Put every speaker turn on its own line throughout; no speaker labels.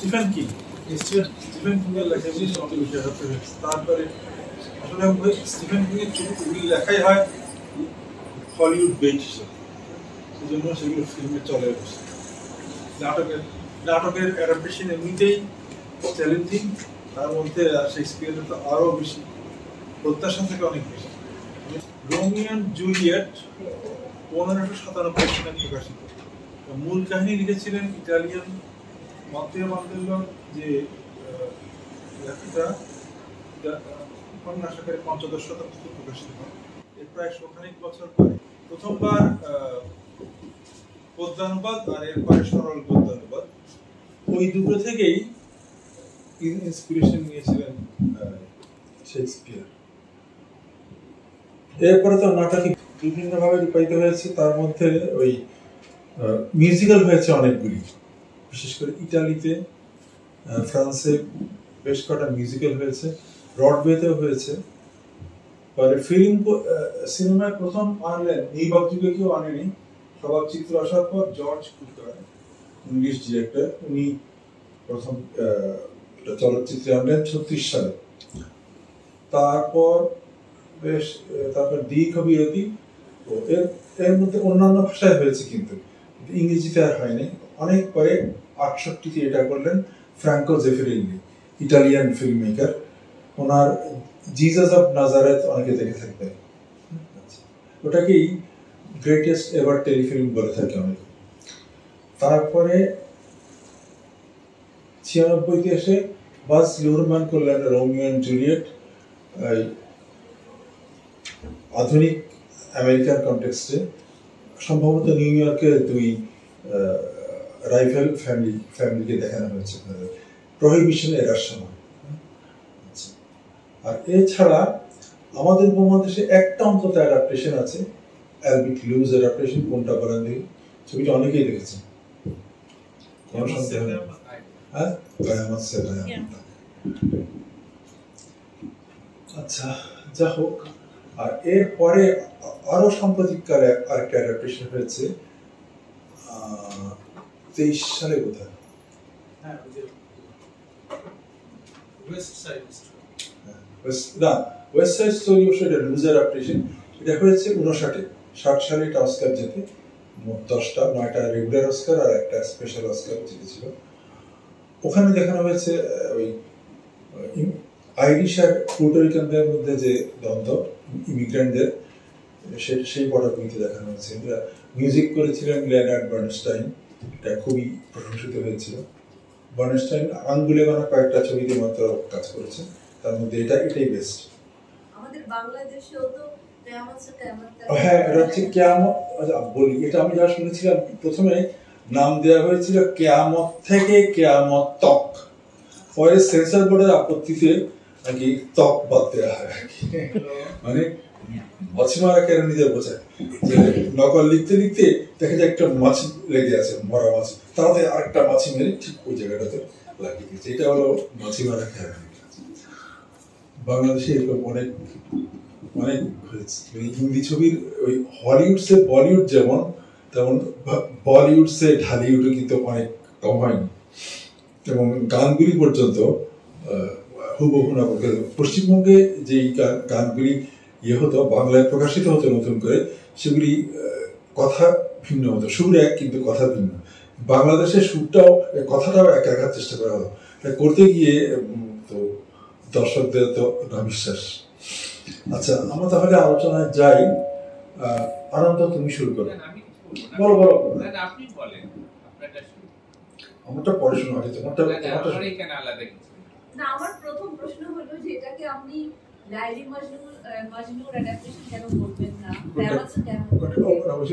Stephen king এর লেখাগুলি সঙ্গে বিষয় হচ্ছে। তারপরে আসলে স্টিফেন কিং এর ছবিগুলি লেখাই হয় হলিউড বেট হিসেবে, সেই জন্য সেগুলো ফিল্মে চলে বসে। নাটকের অ্যাডাপ্টেশন এমনিতেই চ্যালেঞ্জিং, তার মধ্যে শেক্সপিয়ারের তো আরও বেশি, প্রত্যাশা থেকে অনেক বেশি। রোমিও এন্ড জুলিয়েট 1597 সালে প্রকাশিত। মূল কাহিনী লিখেছিলেন ইটালিয়ান মাত্তেও মান্দেল্লো, যে লেখাটা উপন্যাস আকারে 15 শতাব্দীতে প্রকাশিত হয়। এর প্রায় শতাধিক বছর পরে প্রথমবার পদ্যানুবাদ আর এরপরে সরল পদ্যানুবাদ, ওই দুটো থেকেই ইন্সপিরেশন নিয়েছিলেন শেক্সপিয়ার। এরপরে তো নাটকে বিভিন্নভাবে রূপায়িত হয়েছে, তার মধ্যে ওই মিউজিক্যাল হয়েছে অনেকগুলি, বিশেষ করে ইটালিতে, ফ্রান্সে বেশ কটা মিউজিক্যাল হয়েছে, ব্রডওয়েতেও হয়েছে। পরে সিনেমায় প্রথম আনলেন, এই যুগে কেউ আনেনি, স্বভাব চিত্র আসার পর জর্জ কুকার, ইংলিশ ডিরেক্টর, উনি প্রথম চলচ্চিত্রে আনলেন 36 সালে। তারপর দীর্ঘ বিরতি, এর মধ্যে অন্যান্য ভাষায় হয়েছে, কিন্তু ইংরেজিতে আর হয়নি। অনেক পরে 68-তে এটা করলেন Franco Zeffirelli, Italian film maker. ওনার জিজাস অফ নাজারেথ অনেকে দেখে থাকবে, ওটাকেই গ্রেটেস্ট এভার টেলিফিল্ম বলে থাকে অনেকে। তারপরে 96-তে এসে বাজ লুহরম্যান করলেন রোমিও এন্ড জুলিয়েট, আধুনিক আমেরিকান কনটেক্সটে, সম্ভবত নিউ ইয়র্কের দুই রাইফেল ফ্যামিলিকে দেখানো হয়েছে প্রহিবিশন এরার সময়। আর এছাড়া আমাদের উপমহাদেশে একটা অন্তত অ্যাডাপ্টেশন আছে, অ্যালবিট লুজ অ্যাডাপ্টেশন। কোনটা বলেন দেখি? ছবিটা অনেকেই দেখেছে, কোনো সন্দেহ নেই। হ্যাঁ, আচ্ছা, যা হোক। আর এরপরে আরো সাম্প্রতিককালে আরেকটা অ্যাডাপ্টেশন হয়েছে 23 সালে বোধহয়, ওয়েস্ট সাইড স্টোরি। এটা লুজ অ্যাডাপ্টেশন, এটা হয়েছে 59-এ। 60 সালে এটা অস্কার জেতে, 9টা রেগুলার অস্কার আর একটা স্পেশাল অস্কার জিতেছিল। ওখানে দেখানো হয়েছে ওই আইরিশ আর পুর্টোরিকানদের মধ্যে যে দ্বন্দ্ব, ইমিগ্রেন্টদের, সেই পটভূমিতে দেখানো হয়েছে। এটা মিউজিক করেছিলেন লিওনার্ড বার্নস্টাইন, এটা খুবই প্রশংসিত হয়েছিল। বার্নস্টাইন আঙ্গুলে বানা কয়েকটা ছবিতে মাত্র কাজ করেছে, তার মধ্যে এটাই বেস্ট।
আমাদের বাংলাদেশেও তো
হ্যাঁ, এটা হচ্ছে কিয়ামত। বলি, এটা আমি যা শুনেছিলাম, প্রথমে নাম দেওয়া হয়েছিল কিয়ামত থেকে কিয়ামত তক, পরে সেন্সর বোর্ডের আপত্তিতে নাকি তক বাদ দেওয়া হয়। মানে মাছিমারা কেরানিদের বোঝায় যে নকল লিখতে লিখতে দেখা যায় একটা মাছি লেগে আছে, মরা মাছি, তাতে আরেকটা মাছি মেরে ঠিক ওই জায়গাটাতে লাগিয়ে দিয়েছে। এটা হলো মাছিমারা কেরানি। বাংলাদেশে এরকম অনেক হয়েছে। হিন্দি ছবির ওই হলিউড সে বলিউড যেমন, তেমন বলিউড সে ঢালিউডও কিন্তু অনেক কম হয়নি, এবং গানগুলি পর্যন্ত হুবহু না। পশ্চিমবঙ্গে যে গানগুলি হতো, বাংলায় প্রকাশিত হতো নতুন করে, সেগুলি কথা ভিন্ন হতো, সুর এক কিন্তু কথা ভিন্ন। বাংলাদেশের সুরটাও, কথাটাও এক রাখার চেষ্টা করা হতো, করতে গিয়ে তো দর্শকদের তো না বিশ্বাস। আচ্ছা, আমরা তাহলে আলোচনায় যাই। আনন্দ, তুমি শুরু করো। বলো। আমারটা পরে শোনা হয়েছে, তোমারটা
না। আমার প্রথম প্রশ্ন হলো যে এটাকে আপনি লাইলি মজনুর অ্যাডাপ্টেশন কেন করবেন না?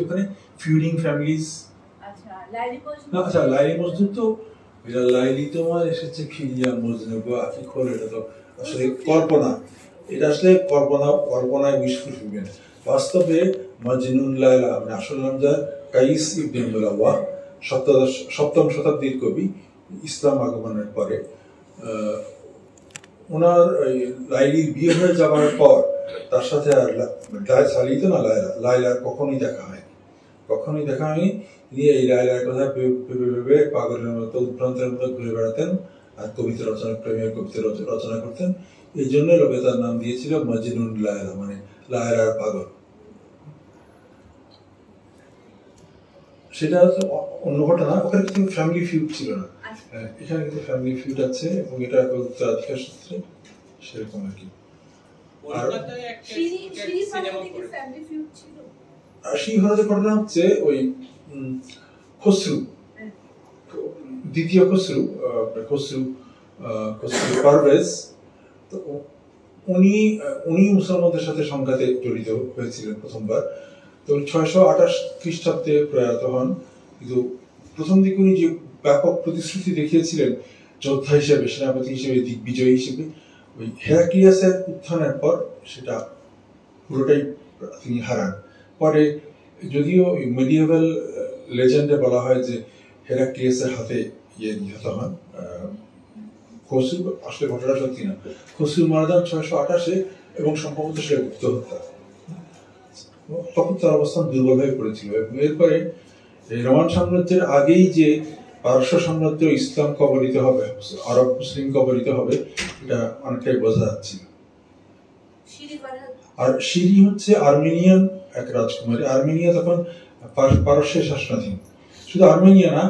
ওখানে ফিউডিং ফ্যামিলিজ।
আচ্ছা, লাইলি
মজনু তো লাইলি তোমার এসেছে ফিরিয়া মজনু গো আখি খোল, এটা তো আসলে কল্পনা। এটা আসলে কল্পনায় বিস্ফোর হবে না। বাস্তবে মজনুন লায়লা, মানে আসল নাম যা কাইস ইবনে মুলাওয়া, 7ম শতাব্দীর কবি, ইসলাম আগমনের পরে। ওনার লাইলির বিয়ে হয়ে যাওয়ার পর তার সাথে আর লাইলার কখনোই দেখা হয়নি। তিনি এই লায়লার কথা ভেবে ভেবে পাগলের মতো উৎভ্রান্তের মতো ঘুরে বেড়াতেন আর কবিতা রচনা, প্রেমের কবিতা রচনা করতেন। এই জন্য লোকে তার নাম দিয়েছিল মজনুন লায়লা, মানে লায়লার পাগল। সেটা অন্য ঘটনা, ওখানে কিন্তু ফ্যামিলি ফিউড ছিল না। এখানে কিন্তু ফ্যামিলি ফিউড আছে এবং এটা উত্তরাধিকার সূত্রে সেরকম আর কি। আর সেই ঘটনা হচ্ছে ওই খসরু, দ্বিতীয় খসরু পারভেজ, তো উনি মুসলমানদের সাথে সংঘাতে জড়িত হয়েছিলেন প্রথমবার। তো 628 খ্রিস্টাব্দে প্রয়াত হন। কিন্তু প্রথম দিকে উনি যে ব্যাপক প্রতিশ্রুতি দেখিয়েছিলেন যোদ্ধা হিসেবে, সেনাপতি হিসেবে, দিগ্বিজয়ী হিসেবে, ওই হেরাক্লিয়াসের উত্থানের পর সেটা পুরোটাই তিনি হারান। পরে যদিও মেডিয়েভাল লেজেন্ডে বলা হয় যে হেরাক্লিয়াসের হাতে নিহত হন খসরু, আসলে ঘটনা সত্যি না। খসরু মারা যান 628-এ এবং সম্ভবত সেটা গুপ্ত হত্যা। তখন তার অবস্থান দুর্বল হয়ে পড়েছিল এবং এরপরে রোমান সাম্রাজ্যের আগেই যে পারস্য সাম্রাজ্য ইসলাম কবলিত হবে, আরব মুসলিম কবলিত হবে, এটা অনেকটাই বোঝা যাচ্ছিল। আর সিরি হচ্ছে আর্মেনিয়ান এক রাজকুমারী। আর্মেনিয়া তখন পারস্যের শাসনাধীন। শুধু আর্মেনিয়া না,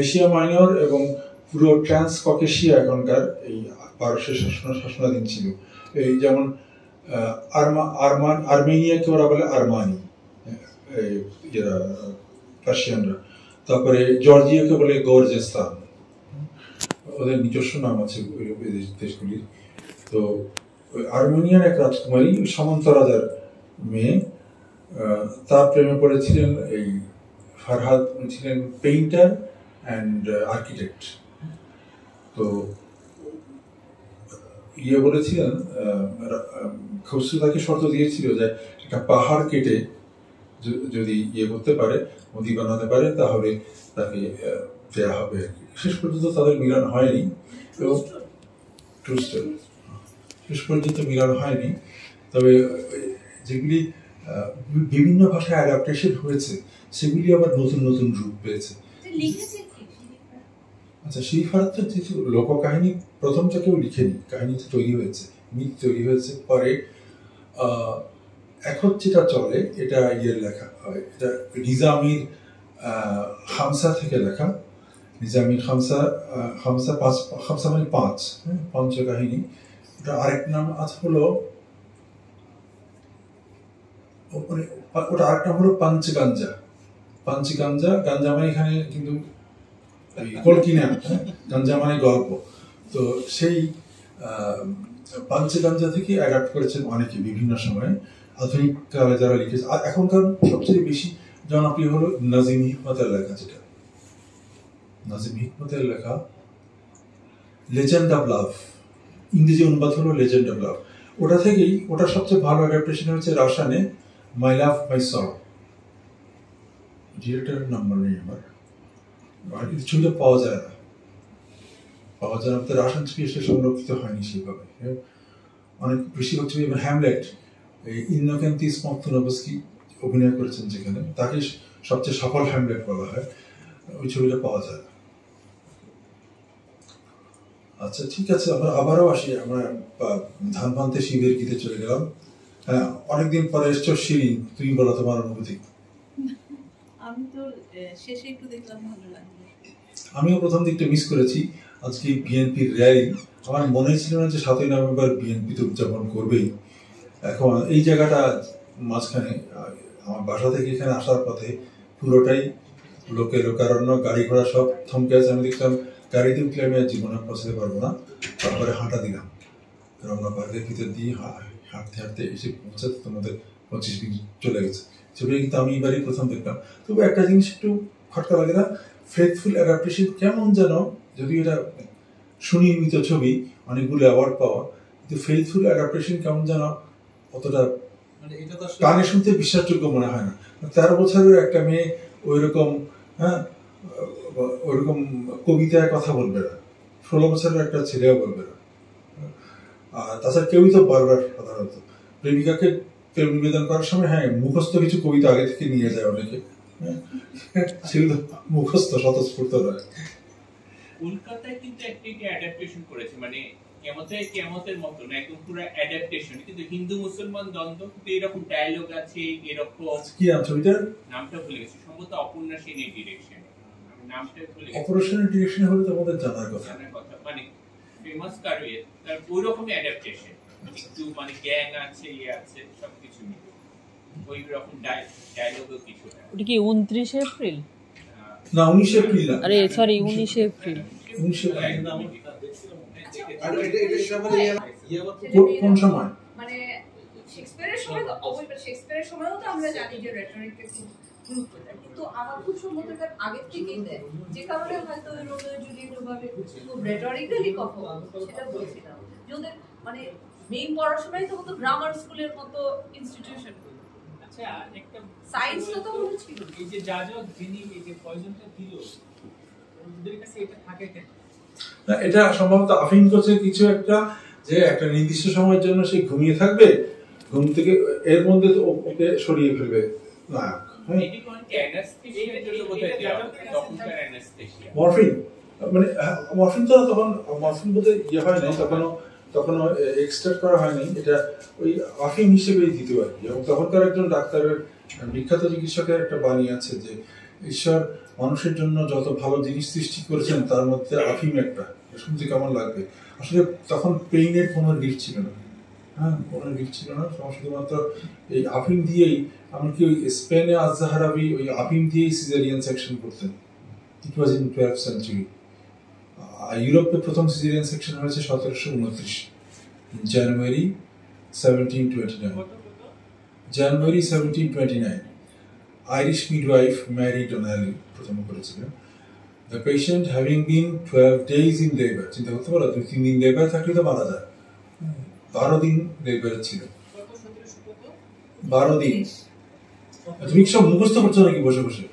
এশিয়া মাইনর এবং পুরো ট্রান্স ককেশিয়া এখনকার এই পারস্যের শাসনাধীন ছিল। এই যেমন আর্মেনিয়াকে ওরা বলে আরমানি, পার্সিয়ানরা। তারপরে জর্জিয়াকে বলে গর্জেস্তান, ওদের নিজস্ব নাম আছে দেশগুলির। তো আর্মেনিয়ার এক রাজকুমারী সামন্ত রাজার মেয়ে, তার প্রেমে পড়েছিলেন এই ফারহাদ, ছিলেন পেইন্টার অ্যান্ড আর্কিটেক্ট। তো বলেছিলেন, খসরু তাকে শর্ত দিয়েছিল যে একটা পাহাড় কেটে যদি করতে পারে, নদী বানাতে পারে, তাহলে তাকে দেয়া হবে আর কি। শেষ পর্যন্ত তাদের মিলন হয়নি, এবং শেষ পর্যন্ত মিলন হয়নি। তবে যেগুলি বিভিন্ন ভাষায় অ্যাডাপ্টেশন হয়েছে, সেগুলি আবার নতুন নতুন রূপ পেয়েছে। আচ্ছা, সেই ফারাত যেহেতু লোককাহিনী প্রথমটা কেউ লিখেনি, কাহিনীটা তৈরি হয়েছে, মিথ তৈরি হয়েছে। পরে এখন যেটা চলে, এটা লেখা, এটা নিজামির খামসা থেকে লেখা। নিজামির খামসা মানে 5, পঞ্চকাহিনী। ওটা আরেক নাম আছে হলো, ওটা আরেক নাম হলো পাঞ্চগাঞ্জা। গাঞ্জা মানে এখানে কিন্তু কলকি না, গাঞ্জা মানে গল্প। তো সেই পাঞ্চগাঞ্জা থেকে অ্যাডাপ্ট করেছেন অনেকে বিভিন্ন সময়ে, আধুনিক কালে যারা লিখেছে। আর এখনকার সবচেয়ে বেশি জনপ্রিয় হলো নাজিম হিকমতের লেখা, যেটা নাজিম হিকমতের লেখা লেজেন্ড অফ লাভ, ইংরেজি অনুবাদ হলো লেজেন্ড অফ লাভ। ওটা থেকেই, ওটা সবচেয়ে ভালো অ্যাডাপ্টেশন হচ্ছে রাশানে মাই লাভ মাই সরো। ডিরেক্টরের নাম্বার নেই আমার, ছবিটা পাওয়া যায় না, রাশিয়ান ছবি এসে সংরক্ষিত হয়নি সেভাবে। অনেক বেশিরভাগ ছবি, হ্যামলেট, ইনোকেন্তিস মক্তনবস্কি অভিনয় করেছেন যেখানে, তাকে সবচেয়ে সফল হ্যামলেট বলা হয়, ওই ছবিটা পাওয়া যায় না। আচ্ছা, ঠিক আছে, আমরা আবারও আসি। আমরা ধানপান্তে শিবের গীতে চলে গেলাম। হ্যাঁ, অনেকদিন পরে এসছো শিরিন, তুমি বলো তোমার অনুভূতি।
আমি তো শেষে একটু দেখলাম, ভালো লাগলো।
আমিও প্রথম দিকটা মিস করেছি। আজকে বিএনপির র্যালি, আমার মনে ছিল না যে 7ই নভেম্বর বিএনপি তো উদযাপন করবেই। এখন এই জায়গাটা মাঝখানে, আমার বাসা থেকে এখানে আসার পথে পুরোটাই লোকারণ্য, গাড়ি ঘোড়া সব থমকে আছে। আমি দেখলাম গাড়িতে উঠলে আমি আর জীবনে পৌঁছতে পারবো না। তারপরে হাঁটা দিলাম রমনা পার্কের ভিতর দিয়ে, হাঁটতে হাঁটতে এসে পৌঁছাতে তোমাদের 25 মিনিট চলে গেছে। ছবি কিন্তু আমি এবারই প্রথম দেখলাম। তবু একটা জিনিস একটু খটকা লাগে না, ফেথফুল অ্যাডাপ্টেশন কেমন যেন, যদি এটা সুনির্মিত ছবি, অনেকগুলো অ্যাওয়ার্ড পাওয়া, কিন্তু ফেথফুল অ্যাডাপ্টেশন কেমন যেন অতটা কানে শুনতে বিশ্বাসযোগ্য মনে হয় না। 13 বছরের একটা মেয়ে ওইরকম, ওইরকম কবিতায় কথা বলবে না, 16 বছরের একটা ছেলেও বলবে না। আর তাছাড়া কেউই তো বারবার সাধারণত প্রেমিকাকে প্রেম নিবেদন করার সময়, মুখস্থ কিছু কবিতা আগে থেকে নিয়ে যায় অনেকে, সেগুলো মুখস্থ স্বতঃস্ফূর্ত নয়।
কলকাতায় কিন্তু একটা অ্যাডাপ্টেশন করেছে, মানে কেমতের মতো না, একদম পুরো অ্যাডাপ্টেশন, কিন্তু হিন্দু মুসলমান দ্বন্দ্ব, কিন্তু এরকম ডায়লগ আছে, এরকম
কি নাম ছবিটার?
নামটা ভুলে গেছি, সম্ভবত অপর্ণা সেনের ডিরেকশন, আমি নামটা ভুলে গেছি।
অপারেশনের ডিরেকশন হলে তো আমাদের জানার কথা,
মানে ফেমাস কারোর তার ওই রকমই অ্যাডাপ্টেশন, একটু মানে গ্যাং আছে, আছে সবকিছু মিলে ওই রকম ডায়লগও কিছুটা।
ওটা কি 29 এপ্রিল?
না 19 এপ্রিল না,
আরে সরি 19 এপ্রিল।
19 এপ্রিল কোন সময়?
মানে শেক্সপিয়ারের সময় তো অবশ্যই, শেক্সপিয়ারের সময়ও তো আমরা জানি যে রেটরিককে খুব গুরুত্ব দেয়, কিন্তু আমার খুব সম্ভবত এটা আগের থেকেই দেয়, যে কারণে হয়তো রোমিও জুলিয়েট ভাবে খুব রেটরিক্যালি কথা সেটা বলছিলাম যে ওদের মানে মেইন পড়াশোনাই তো হতো গ্রামার স্কুলের মতো ইনস্টিটিউশন।
আচ্ছা একটা
সায়েন্স তো মনে ছিল,
এই যে যাজক যিনি এই যে পয়জনটা দিল ওদের কাছে এটা থাকে কেন?
না এটা সম্ভবত আফিম কোচের কিছু একটা, যে একটা নির্দিষ্ট সময়ের জন্য সে ঘুমিয়ে থাকবে, ঘুম থেকে এর মধ্যে তো ওকে সরিয়ে ফেলবে নায়ক। মরফিন মানে মরফিন তো তখন মরফিন বলতে ইয়ে হয় নাই, তখনও এক্সট্রাক্ট করা হয়নি, এটা ওই আফিম হিসেবেই দিতে পারি। এবং তখনকার একজন ডাক্তারের বিখ্যাত চিকিৎসকের একটা বাণী আছে যে ঈশ্বর মানুষের জন্য যত ভালো জিনিস সৃষ্টি করেছেন তার মধ্যে আফিম একটা। শুনতে কেমন লাগবে? আসলে তখন পেইনের কোনো গিফট ছিল না, কোনো গিফট ছিল না, শুধুমাত্র এই আফিম দিয়েই, এমনকি ওই স্পেনে আজ-জাহরাবি ওই আফিম দিয়েই সিজারিয়ান সেকশন করতেন। ইট ওয়াজ ইন 12th সেঞ্চুরি। ইউরোপে প্রথম সিজারিয়ান সেকশন হয়েছে 1729 জানুয়ারি 1729। জানুয়ারি 1729 আইরিশ মিডওয়াইফ ম্যারি ডোনালি প্রথম করেছিলেন। The patient having been 12 days in labor, চিন্তা করতে পারো 2-3 দিন লেবার থাকলে তো মারা যায়, 12 দিন লেবার ছিল, 12 দিন। তুমি সব মুখস্থ করছো নাকি বসে বসে?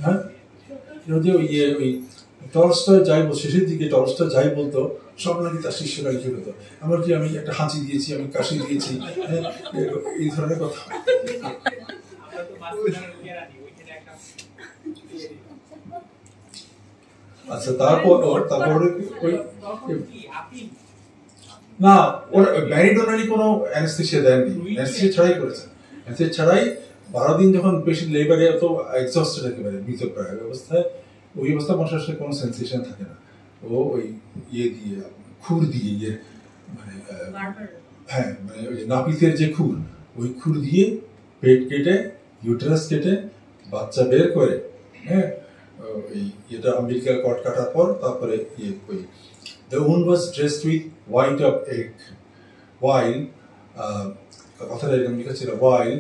হ্যাঁ, ওই টলস্টয় যাই বলতো, শেষের দিকে টলস্টয় যাই বলতো সব নাকি তার শিষ্যরা লিখে হতো। এমনকি আমি একটা হাঁচি দিয়েছি, আমি কাশি দিয়েছি, এই ধরনের কথা। আচ্ছা তারপরে না, ওর ম্যারিডোনালি কোনো অ্যানেস্থেসিয়া দেননি, অ্যানেস্থেসিয়া ছাড়াই করেছেন। অ্যানেস্থেসিয়া ছাড়াই 12 দিন যখন পেশেন্ট লেবারে তো এক্সস্টেড একেবারে মৃতপ্রায় অবস্থায়, ওই অবস্থায় মানুষের সাথে কোনো সেন্সেশন থাকে না। ও ওই ইয়ে দিয়ে, খুর দিয়ে, ইয়ে মানে হ্যাঁ মানে ওই নাপিতের যে খুর, ওই খুর দিয়ে পেট কেটে, ইউটেরাস কেটে বাচ্চা বের করে, হ্যাঁ এটা আমেরিকার কট কাটার পর তারপরে ইয়ে ওই the wound was dressed with white of egg while কথাটা এরকম লেখা ছিল, while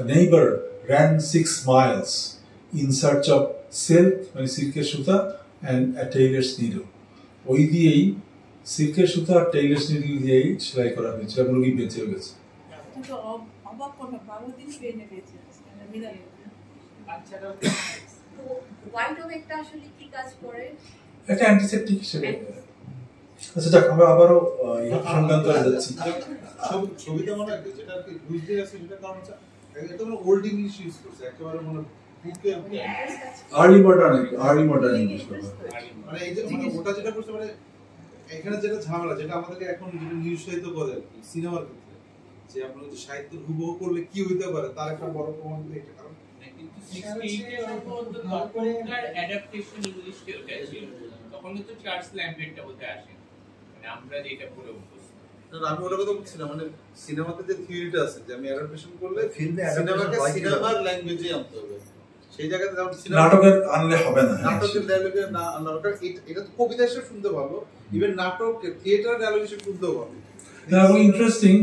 a neighbor ran 6 miles in search of silk মানে সিল্কের সুতা and a tailor's needle। ওই দিয়েই সিল্কের সুতা আর টেইলার্স নিডল দিয়েই সেলাই করা হয়েছিল এবং রোগী বেঁচে গেছে।
অবাক কথা, 12 দিন বেঁচে হোয়াইট অফ একটা আসলে কি কাজ করে?
এটা অ্যান্টিসেপটিক হিসেবে। আচ্ছা যাক, আমরা আবারও সংক্রান্তরে যাচ্ছি।
ছবিটা মনে হয় যেটা কি বুঝতে আছে, যেটা কারণ হচ্ছে এটা মানে ওল্ড ইংলিশ ইউজ করছে একেবারে, মানে বুকে
আর্লি মডার্ন ইংলিশ
মানে এই যে মানে ওটা যেটা করছে, মানে এখানে যেটা ঝামেলা, যেটা আমাদেরকে এখন যেটা নিরুৎসাহিত করে সিনেমার ক্ষেত্রে, যে আপনার যে সাহিত্য হুবহু করলে কি হইতে পারে তার একটা বড় প্রমাণ একটা কারণ।
কিন্তু 68 এর তখনকার অ্যাডাপ্টেশন ইংলিশে ওটা ছিল, তখন তো চার্লস ল্যাম্বেটটা বলতে আসে, মানে আমরা যেটা পড়ে অভ্যস্ত।
আমি ওটা কথা বলছিলাম, মানে সিনেমাতে যে থিওরিটা আছে যে আমি অ্যাডাপ্টেশন করলে সিনেমাকে সিনেমার ল্যাঙ্গুয়েজে আনতে হবে, সেই জায়গাতে
নাটকের আনলে হবে না,
নাটকের ডায়লগে না আনলে এটা তো কবিতা হিসেবে শুনতে ভালো, ইভেন নাটক থিয়েটার ডায়লগ হিসেবে শুনতেও ভালো।
এবং ইন্টারেস্টিং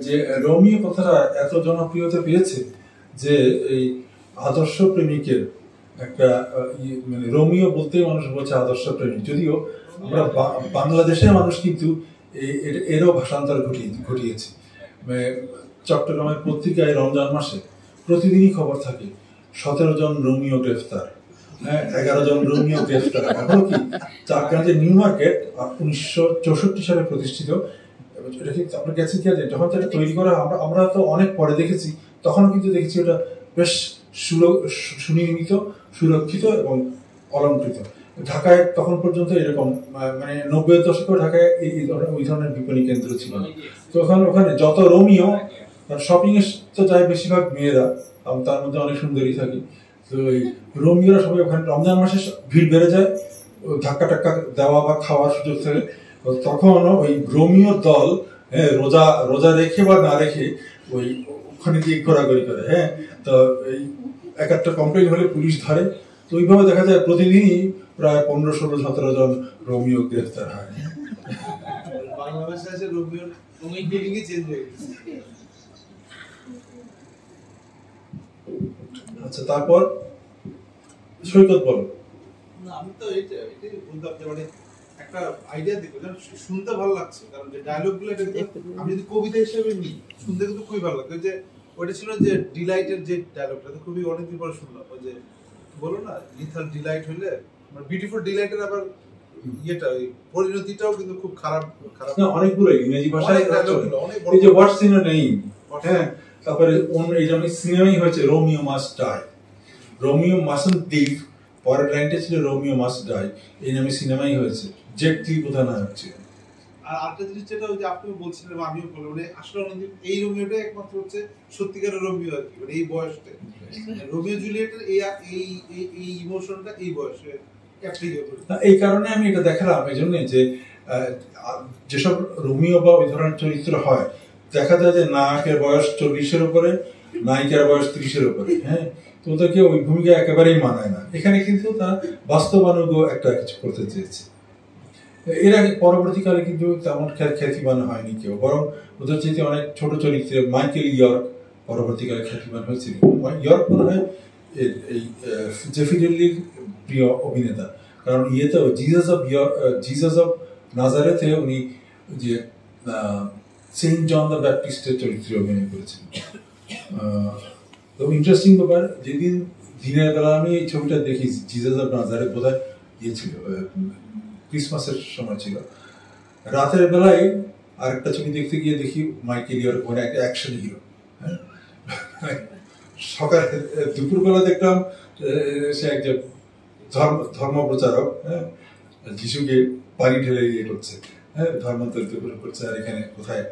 যে রোমিও কথাটা এত জনপ্রিয়তা পেয়েছে যে এই আদর্শ প্রেমিকের একটা মানে রোমিও বলতেই মানুষ বলছে আদর্শ প্রেমিক, যদিও আমরা বাংলাদেশের মানুষ কিন্তু এরও ভাষান্তর ঘটিয়েছে। চট্টগ্রামের পত্রিকায় রমজান মাসে প্রতিদিনই খবর থাকে 17 জন রোমিও গ্রেফতার, 11 জন রোমিও গ্রেফতার। এখন কি চাকরাঞ্জের নিউ মার্কেট 1964 সালে প্রতিষ্ঠিত, এটা কি আপনার কাছে কি আছে? যখন এটা তৈরি করা আমরা তো অনেক পরে দেখেছি, তখন কিন্তু দেখেছি ওটা বেশ সুনির্মিত, সুরক্ষিত এবং অলঙ্কৃত। ঢাকায় তখন পর্যন্ত এরকম মানে 90-এর দশকে ঢাকায় ওই ধরনের বিপণী কেন্দ্র ছিল। তখন ওখানে যত রোমিও, শপিং এ তো যায় বেশিরভাগ মেয়েরা, তার মধ্যে অনেক সুন্দরী থাকে, তো ওই রোমিওরা সবাই ওখানে রমজান মাসে ভিড় বেড়ে যায়, ধাক্কা টাক্কা দেওয়া বা খাওয়ার সুযোগ থাকে। তখন ওই রোমিওর দল রোজা রোজা রেখে বা না রেখে ওই ওখানে গিয়ে ঘোরাঘুরি করে। তো এই এক একটা কমপ্লেন হলে পুলিশ ধরে। তো ওইভাবে দেখা যায় প্রতিদিনই প্রায় 15, 16, 17 জন রোমিও গ্রেফতার হয়।
বাংলাদেশে এসে রোমিওর মিনিংই চেঞ্জ হয়ে গেছে।
আচ্ছা, তারপর সৈকত বলো।
না, আমি তো এটাই বলতাম যে মানে একটা আইডিয়া দেখো, শুনতে ভালো লাগছে, কারণ যে ডায়লগ গুলো এটা আমি যদি কবিতা হিসেবে নিই, শুনতে কিন্তু খুবই ভালো লাগছে। যে ওইটা ছিল যে ডিলাইটের যে ডায়লগটা, তো খুবই অনেকদিন পরে শুনলাম। ওই যে বলো না, লিথাল ডিলাইট হইলে মানে বিউটিফুল ডিলাইটের আবার ইয়েটা ওই পরিণতিটাও কিন্তু খুব খারাপ খারাপ
না, অনেকগুলো ইংরেজি ভাষায় এই যে হোয়াটস ইন এ নেম, তারপরে এইটা সিনেমাই হয়েছে Romeo must die, Romeo mustn't live, পরের লাইনটা ছিল রোমিও মাস্ট ডাই, এই নামে সিনেমাই হয়েছে। জেট লি প্রধান নায়ক ছিল।
আর আরেকটা জিনিস যেটা ওই যে আপনিও বলছিলেন, আমিও বললাম, মানে আসলে এই রোমিওটাই একমাত্র হচ্ছে সত্যিকারের রোমিও আর কি, মানে এই বয়সটা রোমিও জুলিয়েটের এই ইমোশনটা এই বয়সে অ্যাপ্লিকেবল।
এই কারণে আমি এটা দেখালাম, এই জন্য যে যেসব রোমিও বা ওই ধরনের চরিত্র হয়, দেখা যায় যে নায়কের বয়স 40-এর উপরে, নায়িকার বয়স 30-এর উপরে। তো ওদেরকে ওই ভূমিকা একেবারেই মানায় না। এখানে কিন্তু তার বাস্তবানুগ একটা কিছু করতে চেয়েছে। এর আগে পরবর্তীকালে কিন্তু তেমন খ্যাতিমান হয়নি কেউ, বরং ওদের চেয়ে অনেক ছোট চরিত্রে মাইকেল ইয়র্ক পরবর্তীকালে খ্যাতিমান হয়েছিল। ইয়র্ক মনে হয় এই জেফি ডেল্লির প্রিয় অভিনেতা, কারণ ইয়েতেও জিজাস অফ নাজারেথে উনি যে সেন্ট জন দ্য ব্যাপটিস্টের চরিত্রে অভিনয় করেছেন। তো ইন্টারেস্টিং ব্যাপার, যেদিন দিনের বেলা আমি এই ছবিটা দেখি, জিজাস অফ নাজারেথ বোধহয় ইয়ে ছিল, ক্রিসমাসের সময় ছিল, রাতের বেলায় আরেকটা ছবি দেখতে গিয়ে দেখি মাইকেল ইয়র্ক ওখানে একটা অ্যাকশন হিরো। সকালে দুপুরবেলা দেখলাম সে একজন ধর্ম প্রচারক, যিশুকে পানি ঢেলে ইয়ে করছে, ধর্মান্তরিত করছে, আর এখানে কোথায়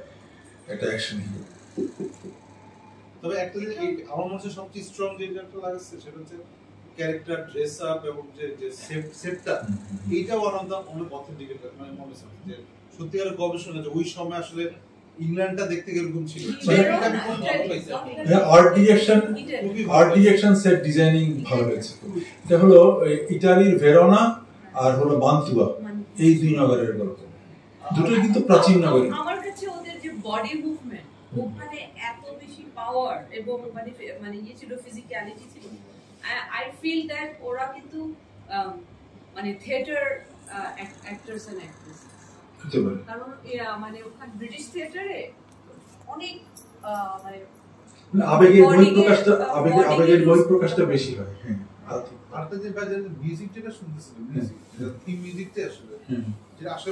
একটা অ্যাকশন হিরো।
তবে একটা জিনিস আমার মনে হচ্ছে সবচেয়ে স্ট্রং যে একটা লাগছে সেটা হচ্ছে ক্যারেক্টার ড্রেস আপ এবং যে সেটটা, এইটা অনেক অথেন্টিক, মানে মনে হচ্ছে যে সত্যিকারের গবেষণা যে ওই সময় আসলে ইংল্যান্ডটা দেখতে কিরকম ছিল।
আর্ট ডিরেকশন সেট ডিজাইনিং ভালো হয়েছে। এটা হলো ইতালির ভেরোনা আর হলো মান্তুয়া, এই দুই নগরের গল্প, দুটোই কিন্তু প্রাচীন নগর।
আমার কাছে ওদের যে বডি মুভমেন্ট, ওখানে এত বেশি পাওয়ার এবং মানে ইয়ে ছিল, ফিজিক্যালিটি ছিল। আই ফিল দ্যাট ওরা কিন্তু মানে থিয়েটার অ্যাক্টরস এন্ড অ্যাক্ট্রেস, কারণ মানে ওখানে ব্রিটিশ থিয়েটারে অনেক মানে
আবেগের বহিঃপ্রকাশটা বেশি হয়।
আরেকটা যে মিউজিক যেটা শুনতেছিলাম, মিউজিকটা আসলে যেটা আসলে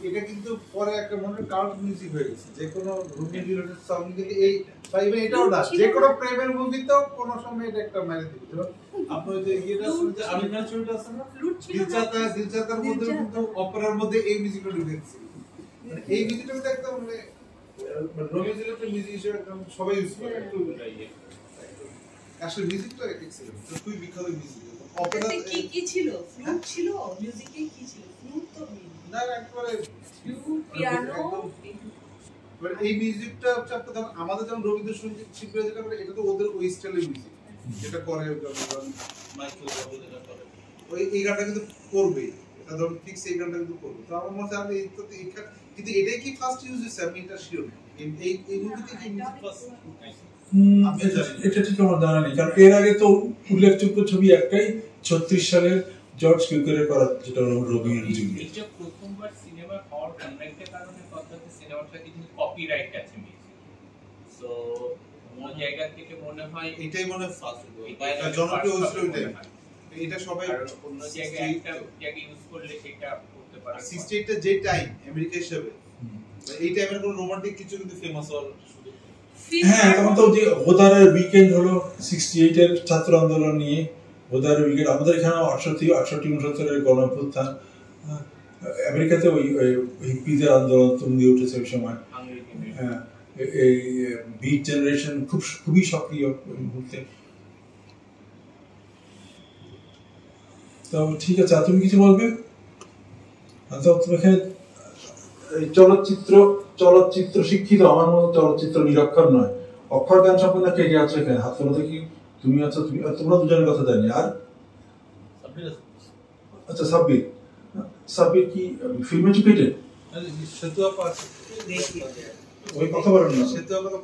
এটা কিন্তু পরে একটা মনে কাল্ট মিউজিক হয়ে গেছে। যে কোনো রোমিও জুলিয়েটের সং থেকে এই বা ইভেন এটাও না, যে কোনো প্রেমের মুভিতেও কোনো সময় এটা একটা মেরে দিবে। আপনি যে ইয়েটা শুনতে আমির খান ছবিটা আছে না, দিলচাতার মধ্যে কিন্তু অপেরার মধ্যে এই মিউজিকটা ঢুকেছে। মানে এই মিউজিকটা কিন্তু একদম মানে রোমিও জুলিয়েটের মিউজিক হিসেবে একদম সবাই ইউজ করে। আসলে মিউজিকটা এক্সেলেন্ট, খুবই বিখ্যাত মিউজিক।
অপেরা কি ছিল, ফ্লুট ছিল মিউজিকে, কি ছিল ফ্লুট তো
না একবারে
ফ্লুট পিয়ানো।
মানে এই মিউজিকটা হচ্ছে আপনাদের আমাদের যেমন রবীন্দ্রসঙ্গীত শিল্পীরা যেটা করে, এটা তো ওদের ওই স্টাইলের মিউজিক যেটা করে মাইকেল যেটা করে, ওই এই গানটা কিন্তু করবে, এটা ধরুন ফিক্স এই গানটা কিন্তু করবে। তো আমার মতে আমি কিন্তু এটাই কি ফার্স্ট ইউজ হয়েছে আমি এটা শিওর না। এই মুভিতে কি মিউজিক ফার্স্ট
এটা ঠিক আমার জানা নেই, কারণ এর আগে তো উল্লেখযোগ্য ছবি একটাই 36 সালের জর্জ কিউকারের করা, যেটা রোমিও এন্ড জুলিয়েট।
এটা প্রথমবার সিনেমা হওয়ার একটা কারণে কথাতে সিনেমাটা কিন্তু কপিরাইট আছে মিউজিক, সো কোন জায়গা থেকে মনে হয়
এটাই মনে ফার্স্ট এটা জনপ্রিয় হয়েছিল ওইটাই। এটা সবাই
অন্য জায়গায় একটা জায়গা ইউজ করলে সেটা করতে পারে।
68 টা যে টাইম আমেরিকা হিসেবে, এই টাইমের কোনো রোমান্টিক কিছু কিন্তু ফেমাস হওয়ার সুযোগ।
হ্যাঁ তখন তো যে হোদারের উইকেন্ড হলো 68 এর ছাত্র আন্দোলন নিয়ে, হোদারের উইকেন্ড আমাদের এখানে 68-69 গণ অভ্যুত্থান, আমেরিকাতে ওই হিপিদের আন্দোলন তুঙ্গে উঠেছে ওই সময়। হ্যাঁ এই বিট জেনারেশন খুবই সক্রিয় ওই মুহূর্তে। তো ঠিক আছে, তুমি কিছু বলবে? তুমি এখানে চলচ্চিত্র শিক্ষিত, আমার মতো চলচ্চিত্র নিরক্ষর নয়, অক্ষর জ্ঞান সম্পন্ন কে কে আছে এখানে? হাত তোলো দেখি। তুমি আছো, তোমরা দুজনের কথা জানি। আর আচ্ছা সাব্বির কি ফিল্ম এডুকেটেড?
সেতু আপা আছে,
ওই কথা বলেন না,
সেতু আপা তো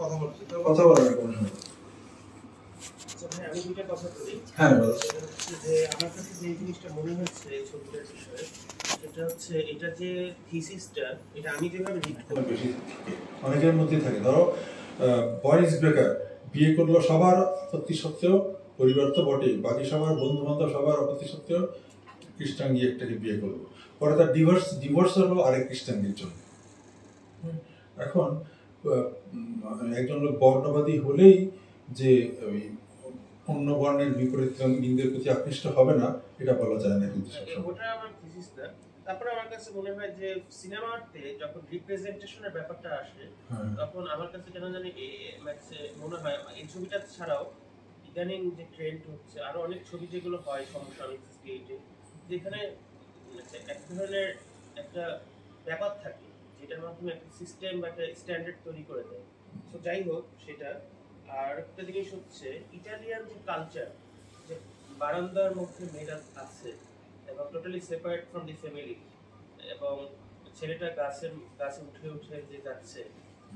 কথা বলেন না কোনো সময়।
আমি দুইটা কথা বলি।
হ্যাঁ বলো।
যে আমার কাছে যে জিনিসটা মনে হচ্ছে এই ছবিটার বিষয়ে, সেটা হচ্ছে এটা যে থিসিসটা, এটা আমি যেভাবে রিড করি,
বেশি অনেকের মধ্যে থাকে। ধরো বরিস বেকার বিয়ে করলো, সবার আপত্তি সত্ত্বেও, পরিবার তো বটেই, বাকি সবার বন্ধু বান্ধব সবার আপত্তি সত্ত্বেও খ্রিস্টান গিয়ে একটাকে বিয়ে করলো, পরে তার ডিভোর্স হলো আরেক খ্রিস্টানদের জন্য। এখন একজন লোক বর্ণবাদী হলেই যে ওই অন্য বর্ণের বিপরীত লিঙ্গের প্রতি আকৃষ্ট হবে না, এটা বলা যায় না কিন্তু।
ওটা আমার থিসিস না। তারপরে আমার কাছে মনে হয় যে সিনেমাতে যখন রিপ্রেজেন্টেশনের ব্যাপারটা আসে, তখন আমার কাছে কেন জানি মনে হয় এই ছবিটা ছাড়াও ইদানিং যে ট্রেন্ড হচ্ছে, আরো অনেক ছবি যেগুলো হয় সমসাময়িক স্টেজে, যেখানে এক ধরনের একটা ব্যাপার থাকে যেটার মাধ্যমে একটা সিস্টেম বা একটা স্ট্যান্ডার্ড তৈরি করে দেয়। তো যাই হোক সেটা। আর একটা জিনিস হচ্ছে ইটালিয়ান যে কালচার, যে বারান্দার মধ্যে মেয়েরা আছে এবং totally separate from the family, এবং ছেলেটা গাছে উঠে যে যাচ্ছে,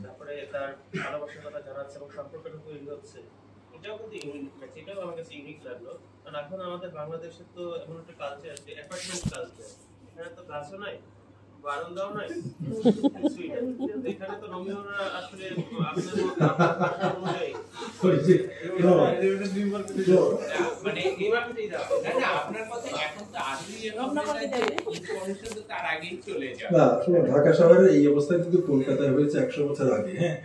তারপরে তার ভালোবাসার কথা জানাচ্ছে এবং সম্পর্কটা তৈরি হচ্ছে, এটাও কিন্তু ইউনিক। এটাও আমার কাছে ইউনিক লাগলো। কারণ এখন আমাদের বাংলাদেশে তো এমন একটা কালচার, যে অ্যাপার্টমেন্ট কালচার, এখানে তো গাছও নাই, বারান্দাও নাই, এখানে তো রোমিওরা আসলে আপনাদের অনুযায়ী
মানে আপনার কথা এখন তো তার আগেই চলে যাবে
না। শুনো, ঢাকা শহরের এই অবস্থা কিন্তু কলকাতায় হয়েছে 100 বছর আগে। হ্যাঁ,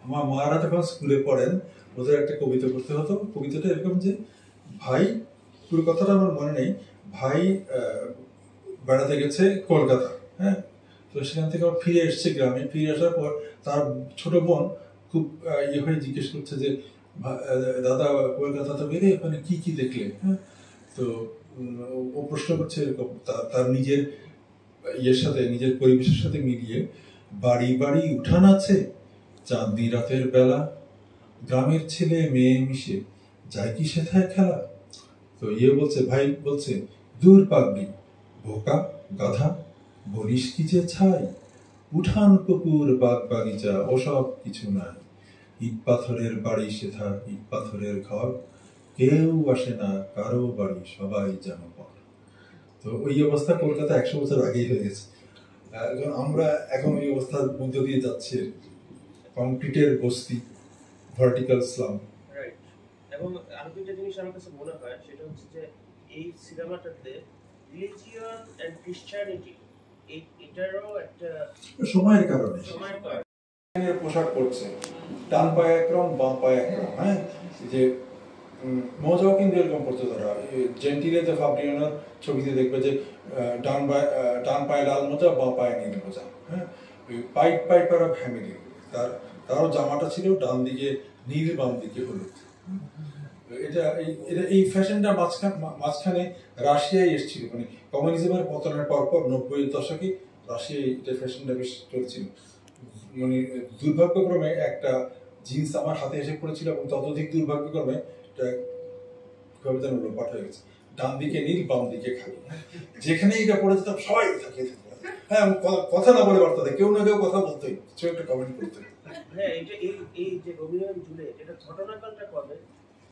আমার মারা যখন স্কুলে পড়েন, ওদের একটা কবিতা করতে হতো। কবিতাটা এরকম যে, ভাই, পুরো কথাটা আমার মনে নেই, ভাই বেড়াতে গেছে কলকাতা, হ্যাঁ, তো সেখান থেকে আবার ফিরে এসছে গ্রামে। ফিরে আসার পর তার ছোট বোন খুব ইয়ে হয়ে জিজ্ঞেস করছে যে, দাদা কলকাতা তো গেলে ওখানে কি কি দেখলে? হ্যাঁ, তো ও প্রশ্ন করছে এরকম, তার নিজের ইয়ের সাথে, নিজের পরিবেশের সাথে মিলিয়ে, বাড়ি বাড়ি উঠান আছে, চাঁদনি রাতের বেলা, গ্রামের ছেলে মেয়ে মিশে যায় কি সেথায় খেলা। তো ইয়ে বলছে, ভাই বলছে, দূর পাগলি, বোকা গাধা, বলিস কি যে ছাই, উঠান পুকুর বাগ বাগিচা ওসব কিছু নাই, ইট পাথরের বাড়ি সেথা, ইট পাথরের ঘর, কেউ আসে না কারো বাড়ি, সবাই যেন পর। তো ওই অবস্থা কলকাতা 100 বছর আগেই হয়ে গেছে। আমরা এখন ওই অবস্থার মধ্য দিয়ে যাচ্ছি, কংক্রিটের বস্তি, ভার্টিক্যাল স্লাম।
রাইট। এবং আরো দুইটা জিনিস আমার কাছে মনে হয়, সেটা হচ্ছে যে এই সিনেমাটাতে রিলিজিয়ন এন্ড ক্রিশ্চিয়ানিটি, এটারও একটা
সময়ের কারণে পোশাক পরছে, ডান পায়ে একরকম, বাম পায়ে একরকম। হ্যাঁ, যে মোজাও কিন্তু এরকম পড়তে, ধরা জেন্টিলে যে ফাব্রিয়ানোর ছবিতে দেখবে যে ডান পায়ে লাল মোজা, বাম পায়ে নীল মোজা। হ্যাঁ, ওই পাইপ করা ফ্যামিলি, তারও জামাটা ছিল ডান দিকে নীল, বাম দিকে হলুদ। এই ফ্যাশনটা মাঝখানে রাশিয়ায় এসেছিল, মানে কমিউনিজমের পতনের পরপর 90-এর দশকে রাশিয়ায় এটা ফ্যাশনটা বেশ চলছিল। মানে দুর্ভাগ্যক্রমে একটা জিন্স আমার হাতে এসে পড়েছিল, এবং ততোধিক দুর্ভাগ্যক্রমে লোপাট হয়ে গেছে, ডান দিকে নীল, বাম দিকে খালি। যেখানে এটা পড়ে যেতাম সবাই থাকিয়ে থাকতো। হ্যাঁ, কথা না বলে বার্তা দেয়, কেউ না কেউ কথা বলতোই, কিছু একটা কমেন্ট করতে।
হ্যাঁ, এই যে রোমিও এন্ড জুলিয়েট, এটা ঘটনাকালটা কবে?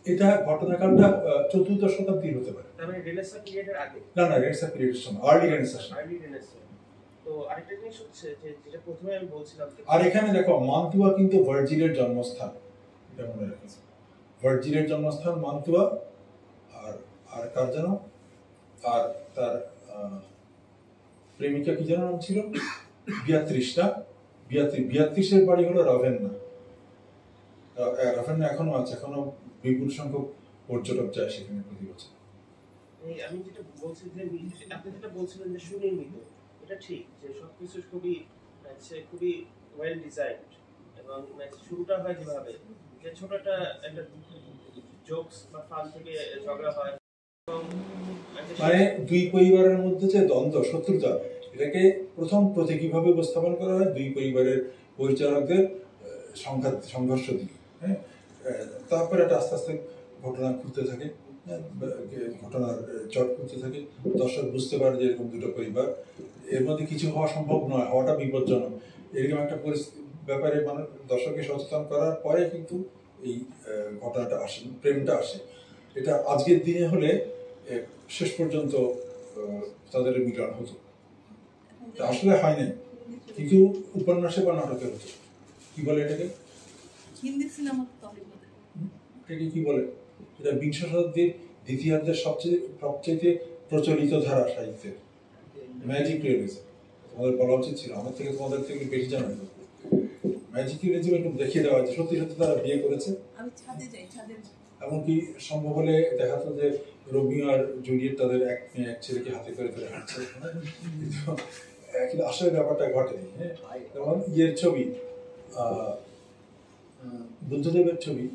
এটা ঘটনাকালটা 14th শতাব্দীর হতে পারে।
তার মানে রেনেসাঁ পিরিয়ডের আগে?
না, রেনেসাঁ পিরিয়ডের সময়, আর্লি রেনেসাঁ।
তো আরেকটা জিনিস হচ্ছে যে, যেটা প্রথমে আমি বলছিলাম,
আর এখানে দেখো, মান্তুয়া কিন্তু ভার্জিলের জন্মস্থান, এটা মনে রেখেছে। ভার্জিলের জন্মস্থান মান্তুয়া। আর কার যেন, আর তার প্রেমিকা কি যেন নাম ছিল, বিয়াত্রিশের বাড়ি হলো রাভেন্না। রাফান্না এখনো আছে, এখনো বিপুল সংখ্যক পর্যটক যায় সেখানে প্রতি বছর।
আমি যেটা বলছি যে আপনি যেটা বলছিলেন যে সুনির্মিত, এটা ঠিক যে সবকিছু খুবই ওয়েল ডিজাইনড, এবং শুরুটা হয় যেভাবে যে ছোটটা একটা জোকস বা ফান থেকে ঝগড়া হয়,
মানে দুই পরিবারের মধ্যে যে দ্বন্দ্ব, শত্রুতা, এটাকে প্রথম প্রতীকীভাবে উপস্থাপন করা হয় দুই পরিবারের পরিচালকদের সংঘর্ষ দিয়ে। হ্যাঁ, তারপরে এটা আস্তে আস্তে ঘটনা ঘুরতে থাকে, ঘটনার চট করতে থাকে, দর্শক বুঝতে পারে যে এরকম দুটো পরিবার, এর মধ্যে কিছু হওয়া সম্ভব নয়, হওয়াটা বিপজ্জনক, এরকম একটা ব্যাপারে মানুষ দর্শককে সচেতন করার পরে কিন্তু এই ঘটনাটা আসে, প্রেমটা আসে। এটা আজকের দিনে হলে শেষ পর্যন্ত তাদের মিলন হতো, আসলে হয় নাই, কিন্তু উপন্যাসে বা নাটকে হতো। কি বলে এটাকে?
হিন্দি সিনেমা
এটাকে কি বলে? এটা বিংশ শতাব্দীর দ্বিতীয়ার্ধের সবচেয়ে প্রচলিত ধারা সাহিত্যের ম্যাজিক রিয়েলিজম। তোমাদের বলা উচিত ছিল, আমার থেকে তোমাদের থেকে বেশি জানো। ম্যাজিক রিয়েলিজম একটু দেখিয়ে দেওয়া যে সত্যি সত্যি তারা বিয়ে করেছে।
আমি ছাদে যাই, ছাদে
এমনকি সম্ভব হলে দেখাতো যে রোমিও আর জুলিয়েট তাদের এক মেয়ে এক ছেলেকে হাতে করে ধরে হাঁটছে, কিন্তু আসলে ব্যাপারটা ঘটেনি। হ্যাঁ, যেমন ইয়ের ছবি, বুদ্ধদেবের ছবি,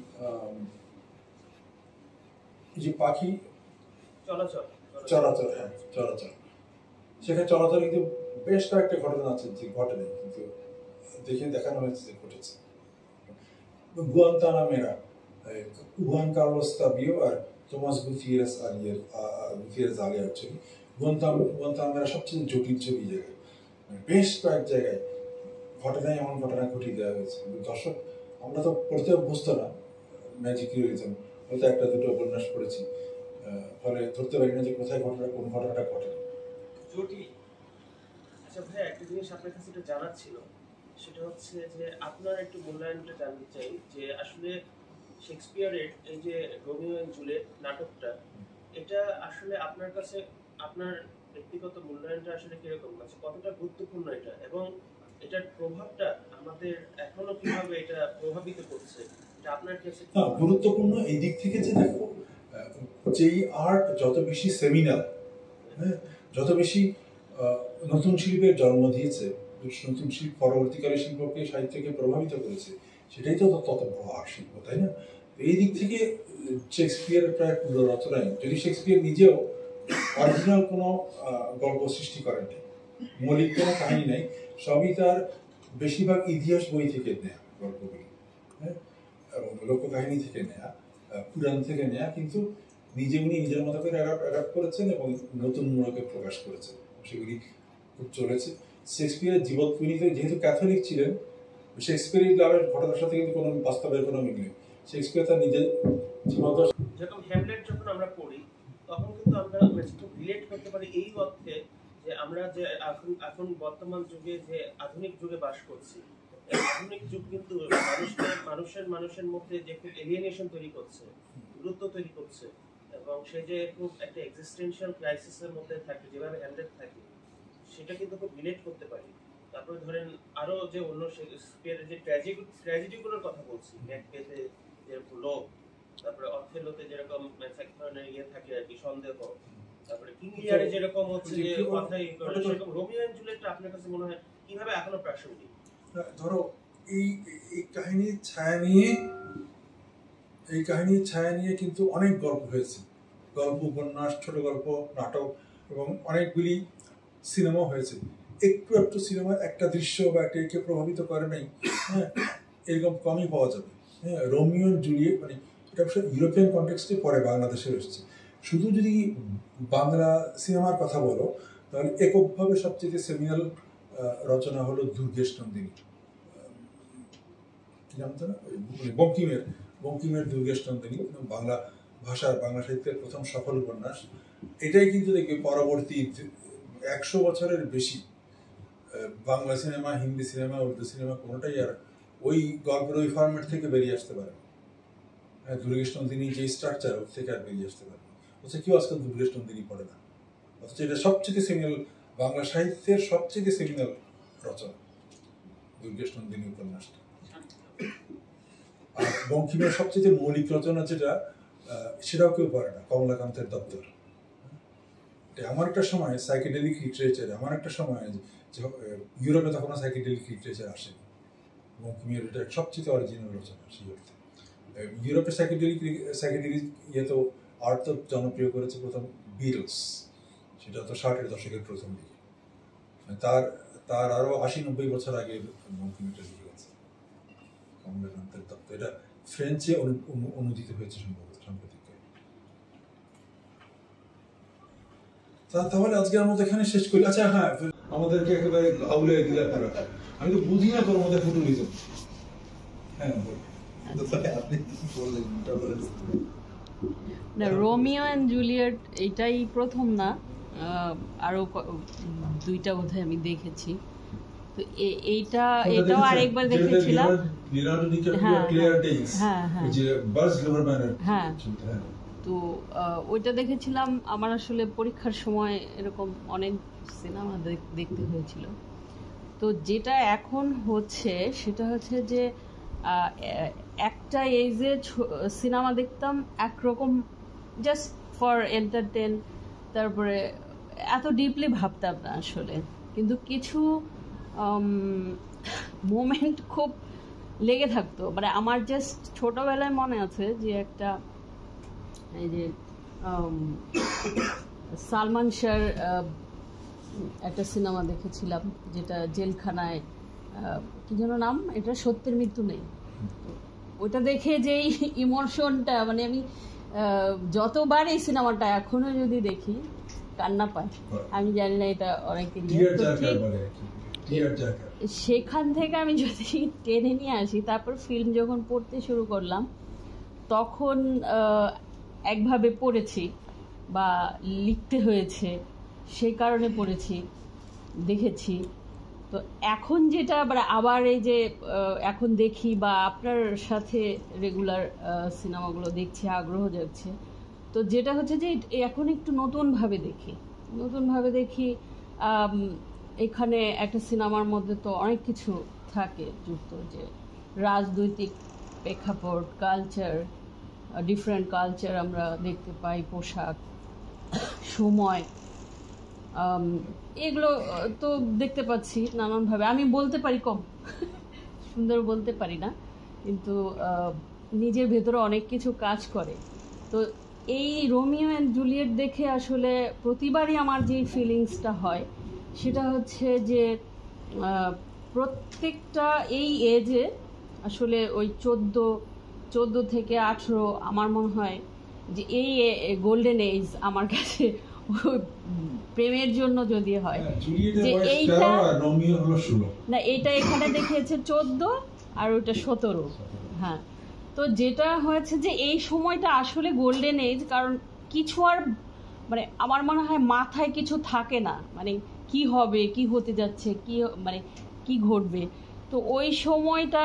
যে পাখি চলাচল, হ্যাঁ চলাচল, সেখানে চলাচল কিন্তু বেশ কয়েকটা ঘটনা আছে যে ঘটেনি, কিন্তু দেখানো হয়েছে যে ঘটেছে। গুয়ান্তানামেরা, Juan Carlos Tabbio আর তোমাস গুতিয়েরেস আলিয়ার ছবি। গুয়ান্তানামেরা সবচেয়ে জটিল ছবি জায়গায়, বেশ কয়েক জায়গায় ঘটনায় এমন ঘটনা ঘটিয়ে দেওয়া হয়েছে। দর্শক আমরা তো পড়তে অভ্যস্ত না ম্যাজিক রিয়েলিজম, হয়তো একটা দুটো উপন্যাস পড়েছি, ফলে ধরতে পারি না যে কোথায় কোন ঘটনাটা ঘটে।
আচ্ছা ভাই, একটা জিনিস আপনার কাছে এটা জানার ছিল, সেটা হচ্ছে যে আপনার একটু মূল্যায়নটা জানতে চাই যে আসলে শেক্সপিয়ারের এই যে রোমিও এন্ড জুলিয়েট নাটকটা, এটা আসলে আপনার কাছে আপনার ব্যক্তিগত মূল্যায়নটা আসলে কিরকম আছে, কতটা গুরুত্বপূর্ণ এটা, এবং এটার প্রভাবটা আমাদের এখনো কিভাবে এটা প্রভাবিত করছে, এটা আপনার কাছে
গুরুত্বপূর্ণ এই দিক থেকে যে দেখো, যেই আর্ট যত বেশি সেমিনাল, হ্যাঁ, যত বেশি নতুন শিল্পের জন্ম দিয়েছে, নতুন শিল্প পরবর্তীকালে শিল্পকে সাহিত্যকে প্রভাবিত করেছে, সেটাই তো তত বড় আর্ট শিল্প, তাই না? এই দিক থেকে শেক্সপিয়ারের প্রায় পুরো রচনায়, যদি শেক্সপিয়ার নিজেও অরিজিনাল কোনো গল্প সৃষ্টি করেননি, মৌলিক কোনো কাহিনী নেই, সবই তার বেশিরভাগ ইতিহাস বই থেকে নেয়া গল্পগুলি, হ্যাঁ, এবং লোককাহিনী থেকে নেয়া, পুরাণ থেকে নেয়া, কিন্তু উনি নিজের মতো করে অ্যাডাপ্ট করেছেন এবং নতুন মোড়কে প্রকাশ করেছেন, সেগুলি খুব চলেছে। শেক্সপিয়ারের জীবৎপরিণীতে যেহেতু ক্যাথলিক ছিলেন, শেক্সপিয়ারের লাভের ঘটনার সাথে কিন্তু কোনো বাস্তবের কোনো মিল নেই। শেক্সপিয়ার তার নিজের জীবন,
যেরকম হ্যামলেট যখন আমরা পড়ি তখন কিন্তু আমরা খুব রিলেট করতে পারি এই অর্থে যে আমরা যে এখন বর্তমান যুগে যে আধুনিক যুগে বাস করছি, আধুনিক যুগ কিন্তু মানুষের মধ্যে যে খুব এলিয়েনেশন তৈরি করছে, দূরত্ব তৈরি করছে, এবং সে যে খুব একটা এক্সিস্টেনশিয়াল ক্রাইসিসের মধ্যে থাকে, যেভাবে হ্যামলেট থাকে, সেটা কিন্তু খুব রিলেট করতে পারি। তারপরে ধরেন আরো যে অন্য শেক্সপিয়ারের যে ট্র্যাজেডিগুলোর কথা বলছি, ম্যাকবেথে যেরকম লোভ, তারপরে অথেলোতে যেরকম এক ধরনের ইয়ে থাকে আর কি, সন্দেহ, তারপরে কিং লিয়ারে যেরকম হচ্ছে যে কথাই সেরকম রোমিও এন্ড জুলিয়েটটা আপনার কাছে মনে হয় কিভাবে এখনো প্রাসঙ্গিক?
ধরো এই কাহিনীর ছায়া নিয়ে কিন্তু অনেক গল্প হয়েছে, গল্প, উপন্যাস, ছোট গল্প, নাটক, এবং অনেকগুলি সিনেমা হয়েছে। একটু সিনেমার একটা দৃশ্য বা একটা একে প্রভাবিত করে নাই, হ্যাঁ, এরকম কমই পাওয়া যাবে। হ্যাঁ, রোমিও এন্ড জুলিয়েট মানে এটা অবশ্য ইউরোপিয়ান কনটেক্সটে পরে বাংলাদেশে এসেছে। শুধু যদি বাংলা সিনেমার কথা বলো তাহলে এককভাবে সবচেয়ে সেমিনাল রচনা হলো দুর্গেশ নন্দিনী, জানতো না, বঙ্কিমের দুর্গেশ নন্দিনী, বাংলা সাহিত্যের প্রথম সফল উপন্যাস। এটাই কিন্তু দেখবে পরবর্তী 100 বছরের বেশি Bangla cinema, Hindi cinema, Urdu cinema কোনোটাই আর ওই গল্পের ওই ফরম্যাট থেকে বেরিয়ে আসতে পারে। দুর্গেশ নন্দিনী যে স্ট্রাকচার, ওর থেকে আর বেরিয়ে আসতে পারে। অথচ কেউ আজকাল দুর্গেশ নন্দিনী পড়ে না, অথচ এটা সবচেয়ে সেমিনাল, বাংলা সাহিত্যের সবচেয়ে সেমিনাল রচনা দুর্গেশ নন্দিনী উপন্যাসটা। বঙ্কিমের সবচেয়ে মৌলিক রচনা যেটা সেটাও কেউ পারে না, কমলাকান্তের দপ্তর। এমন একটা সময় সাইকেডেলিক লিটারেচার, এমন একটা সময় ইউরোপে তখন সাইকেডেলিক লিটারেচার আসে, বঙ্কিমের এটা সবচেয়ে অরিজিনাল রচনা সেই অর্থে। ইউরোপের সাইকেডেলিক তো আর্ট তো জনপ্রিয় করেছে প্রথম বিটলস, সেটা তো 60-এর দশকের প্রথম দিকে। তার আরো 80-90 বছর আগে বঙ্কিমটা লিখে গেছে কমলাকান্তের দপ্তর। এটা ফ্রেঞ্চে অনুদিত হয়েছে সম্ভবত সাম্প্রতিক। তাহলে আজকে আমরা এখানে শেষ করি। আচ্ছা হ্যাঁ, আমাদেরকে একেবারে আউলে দিলে আপনারা, আমি তো বুঝি না তোর মধ্যে ফুটুলিজম। হ্যাঁ আপনি বললেন
না, রোমিও অ্যান্ড জুলিয়েট এটাই প্রথম না, আরো দুইটা বোধহয় আমি দেখেছি। তো এটাও আরেকবার দেখেছিলাম। হ্যাঁ, তো ওইটা দেখেছিলাম। আমার আসলে পরীক্ষার সময় এরকম অনেক সিনেমা দেখতে হয়েছিল। তো যেটা এখন হচ্ছে সেটা হচ্ছে যে একটা এজে সিনেমা দেখতাম একরকম, জাস্ট ফর এন্টারটেন, তারপরে এত ডিপলি ভাবতাম না আসলে। কিন্তু কিছু মোমেন্ট খুব লেগে থাকতো। মানে আমার জাস্ট ছোটবেলায় মনে আছে যে একটা, এই যে সালমান শাহর একটা সিনেমা দেখেছিলাম যেটা জেলখানায়, কি যেন নাম, এটা সত্যের মৃত্যু নেই। ওইটা দেখে যেই ইমোশনটা, মানে আমি যতবার এই সিনেমাটা এখনো যদি দেখি কান্না পায়। আমি জানি না এটা অনেকের, সেখান থেকে আমি যদি টেনে নিয়ে আসি, তারপর ফিল্ম যখন পড়তে শুরু করলাম তখন একভাবে পড়েছি বা লিখতে হয়েছে, সেই কারণে পড়েছি, দেখেছি। তো এখন যেটা আবার এই যে এখন দেখি বা আপনার সাথে রেগুলার সিনেমাগুলো দেখছি, আগ্রহ যাচ্ছে। তো যেটা হচ্ছে যে এখন একটু নতুনভাবে দেখি। এখানে একটা সিনেমার মধ্যে তো অনেক কিছু থাকে যুক্ত, যে রাজনৈতিক প্রেক্ষাপট, কালচার, ডিফারেন্ট কালচার আমরা দেখতে পাই, পোশাক, সময়, এগুলো তো দেখতে পাচ্ছি নানানভাবে। আমি বলতে পারি কম, সুন্দর বলতে পারি না, কিন্তু নিজের ভেতরে অনেক কিছু কাজ করে। তো এই রোমিও অ্যান্ড জুলিয়েট দেখে আসলে প্রতিবারই আমার যে ফিলিংসটা হয় সেটা হচ্ছে যে প্রত্যেকটা এই এজে আসলে ওই 14 থেকে 18 আমার মনে হয় যে এই গোল্ডেন এজ আমার কাছে প্রেমের জন্য যদি হয়, যে এইটা না, এটা এখানে দেখিয়েছে 14 আর ওইটা 17। হ্যাঁ, তো যেটা হয়েছে যে এই সময়টা আসলে গোল্ডেন এজ, কারণ কিছু আর মানে আমার মনে হয় মাথায় কিছু থাকে না, মানে কি হবে, কি হতে যাচ্ছে, কি মানে কি ঘটবে। তো ওই সময়টা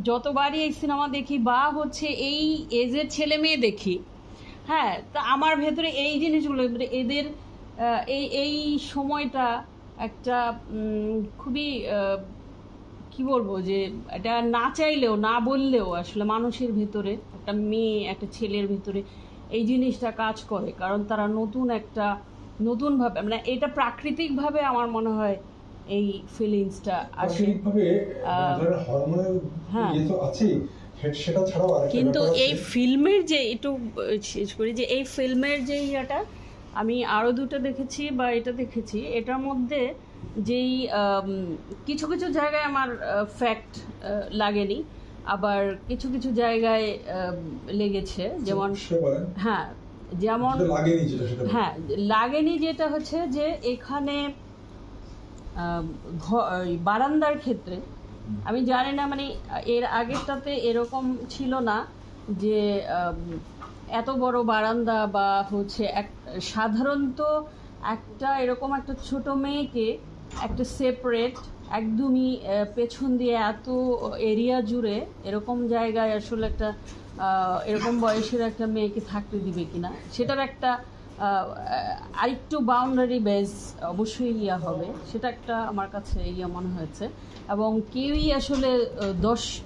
যতবারই এই সিনেমা দেখি বা হচ্ছে এই এজের ছেলে মেয়ে দেখি, হ্যাঁ, তা আমার ভেতরে এই জিনিসগুলো, এদের এই সময়টা একটা খুবই কি বলবো, যে এটা না চাইলেও না বললেও আসলে মানুষের ভেতরে, একটা মেয়ে একটা ছেলের ভেতরে এই জিনিসটা কাজ করে। কারণ তারা নতুনভাবে, মানে এটা প্রাকৃতিকভাবে আমার মনে হয় এই ফিলিংসটা আসে। হ্যাঁ, কিন্তু এই ফিল্মের যে একটু শেষ করি, যে এই ফিল্মের যে ইয়েটা আমি আরও দুটো দেখেছি বা এটা দেখেছি, এটার মধ্যে যেই কিছু কিছু জায়গায় আমার ফ্যাক্ট লাগেনি, আবার কিছু কিছু জায়গায় লেগেছে। যেমন হ্যাঁ, যেমন হ্যাঁ লাগেনি, যেটা হচ্ছে যে এখানে বারান্দার ক্ষেত্রে আমি জানি না, মানে এর আগেরটাতে এরকম ছিল না যে এত বড় বারান্দা বা হচ্ছে সাধারণত একটা এরকম একটা ছোট মেয়েকে একটা সেপারেট একদমই পেছন দিয়ে এত এরিয়া জুড়ে এরকম জায়গায় আসলে একটা এরকম বয়সের একটা মেয়েকে থাকতে দিবে কিনা, সেটার একটা আরেকটু বাউন্ডারি বেস অবশ্যই ইয়া হবে, সেটা একটা আমার কাছে ইয়া মনে হয়েছে। এবং কেউই আসলে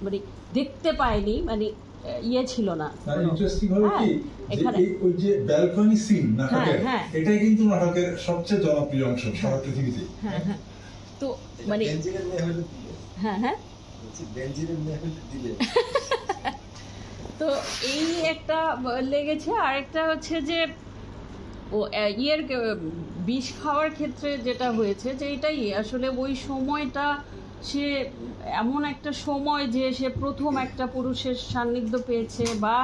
মানে দেখতে পায়নি, মানে ইয়ে ছিল না।
ইন্টারেস্টিং হবে কি
এখানে
ওই যে ব্যালকনি সিন নাটকের, এটাই কিন্তু নাটকের সবচেয়ে জনপ্রিয় অংশ সারা পৃথিবীতে।
হ্যাঁ হ্যাঁ, তো মানে হ্যাঁ হ্যাঁ, তো এই একটা লেগেছে। আর একটা হচ্ছে যে ও ইয়ের বিষ খাওয়ার ক্ষেত্রে যেটা হয়েছে যে এটাই আসলে ওই সময়টা সে এমন একটা সময় যে সে প্রথম একটা পুরুষের সান্নিধ্য পেয়েছে বা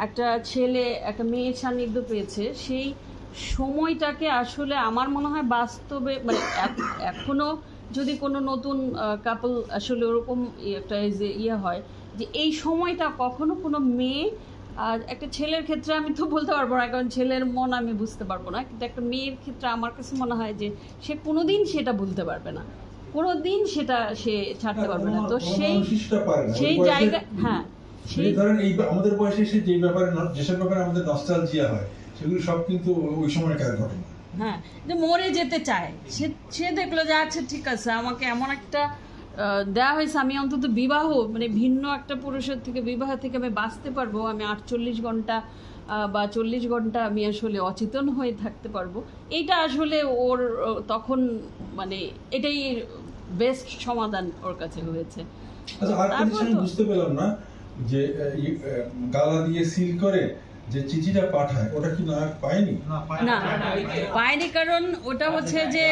একটা ছেলে একটা মেয়ের সান্নিধ্য পেয়েছে, সেই সময়টাকে আসলে আমার মনে হয় বাস্তবে মানে এখনো যদি কোনো নতুন কাপল আসলে ওরকম একটা ইয়ে হয় যে এই সময়টা কখনো কোনো মেয়ে আর একটা ছেলের ক্ষেত্রে আমি তো বলতে পারবো না, কারণ ছেলের মন আমি বুঝতে পারবো না, কিন্তু একটা মেয়ের ক্ষেত্রে আমার কাছে মনে হয় যে সে কোনোদিন সেটা ভুলতে পারবে না, কোনোদিন সেটা সে ছাড়তে পারবে না। তো সেই জায়গা, হ্যাঁ সেই
ধরেন এই আমাদের বয়সে এসে যে ব্যাপারে যেসব ব্যাপারে আমাদের নস্টালজিয়া হয় সেগুলো সব কিন্তু ওই সময়কার ঘটনা।
হ্যাঁ, যে মরে যেতে চায়, সে দেখলো যে আচ্ছা ঠিক আছে আমাকে এমন একটা দেওয়া হয়েছে, আমি অন্তত বিবাহ মানে ভিন্ন একটা পুরুষের থেকে বিবাহ থেকে আমি বাঁচতে পারবো, আমি 48 ঘন্টা বা 40 ঘন্টা আমি আসলে অচেতন হয়ে থাকতে পারবো। এইটা আসলে ওর তখন মানে এটাই বেস্ট সমাধান ওর কাছে হয়েছে।
আচ্ছা, আর কিছু বুঝতে পেলাম না যে গালা দিয়ে সিল করে যে চিঠিটা পাঠায় ওটা কি নায়ক পায়নি?
না পায়নি, কারণ ওটা হচ্ছে যে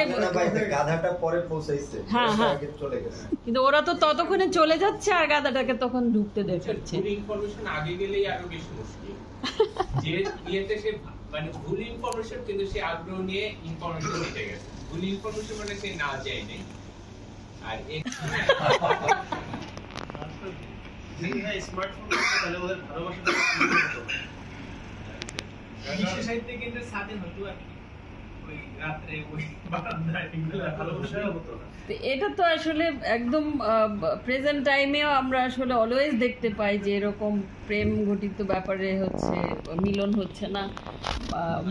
গাধাটা পরে পৌঁছাইছে,
হ্যাঁ হ্যাঁ
চলে গেছে,
কিন্তু ওরা তো ততক্ষণে চলে যাচ্ছে আর গাধাটাকে তখন ঢুকতে দেখাচ্ছে।
ভুল ইনফরমেশন আগে গেলেই আরো বেশি মুশকিল, যে ইয়েতে সে মানে ভুল ইনফরমেশন কিন্তু সে আগ্রহ নিয়ে ইনফরমেশন দিতে গেছে, ভুল ইনফরমেশন মানে সে না যায় নাই। আর
স্মার্টফোন তাহলে ওদের ভালোবাসাটা
বিশ্ব সাহিত্যে কিন্তু সাথে হতো আর কি, ওই রাত্রে ওই বারান্দায় এগুলো ভালোবাসা হতো না।
এটা তো আসলে একদম প্রেজেন্ট টাইমেও আমরা আসলে অলওয়েজ দেখতে পাই যে এরকম প্রেম ঘটিত ব্যাপারে হচ্ছে মিলন হচ্ছে না,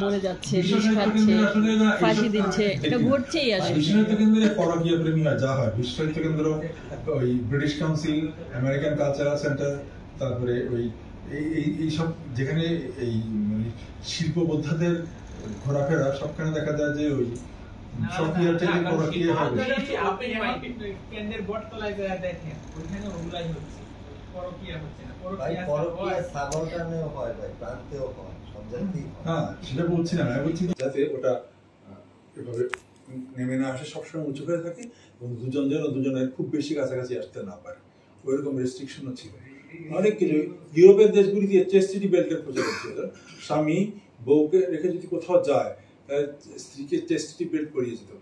মরে যাচ্ছে, বিষ খাচ্ছে, ফাঁসি দিচ্ছে, এটা ঘটছেই আসলে।
বিশ্বসাহিত্য কেন্দ্রে পরকীয়া প্রেমীরা যা হয়, বিশ্বসাহিত্য কেন্দ্র ওই British council, American cultural centre, তারপরে ওই এইসব যেখানে এই শিল্প বোদ্ধাদের ঘোরাফেরা সবখানে দেখা যায় যে ওই সক্রিয় থেকে পরকীয়া হবে।
কেন্দ্রের বটতলায় যায় দেখেন ওইখানে ওগুলাই হচ্ছে, পরকীয়া হচ্ছে না,
পরকীয়া ছাগলটানেও হয় ভাই, প্রান্তেও হয়, সব জায়গাতেই হয়।
হ্যাঁ, সেটা বলছি না, আমি বলছি যাতে ওটা এভাবে নেমে না আসে, সবসময় উঁচু হয়ে থাকে এবং দুজন যেন দুজনের খুব বেশি কাছাকাছি আসতে না পারে, ওইরকম রেস্ট্রিকশনও ছিল। অনেক কিছু ইউরোপের দেশগুলিতে চেস্টিটি বেল্টের প্রচলন ছিল, স্বামী বউকে রেখে যদি কোথাও যায় তাহলে স্ত্রীকে চেস্টিটি বেল্ট পরিয়ে যেত,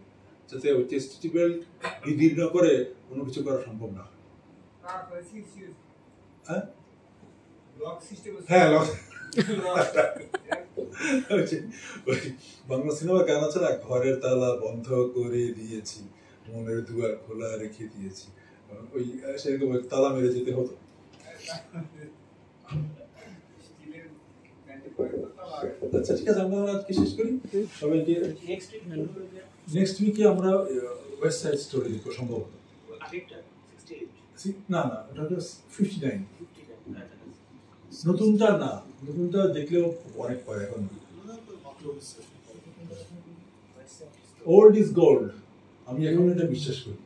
যাতে ওই চেস্টিটি বেল্ট বিদীর্ণ করে কোনো কিছু করা সম্ভব না হয়। হ্যাঁ, বাংলা সিনেমা গান আছে না, ঘরের তালা বন্ধ করে দিয়েছি, মনের দুয়ার খোলা রেখে দিয়েছি, ওই সেরকম তালা মেরে যেতে হতো। আচ্ছা ঠিক আছে, আমরা আজকে শেষ করি। সবাইকে নেক্সট উইকে আমরা ওয়েস্ট সাইড স্টোরি দেখবো সম্ভবত। না না, ওটা হলো 59। নতুনটা না, নতুনটা দেখলেও অনেক পরে, এখন ওল্ড ইজ গোল্ড, আমি এখন এটা বিশ্বাস করি।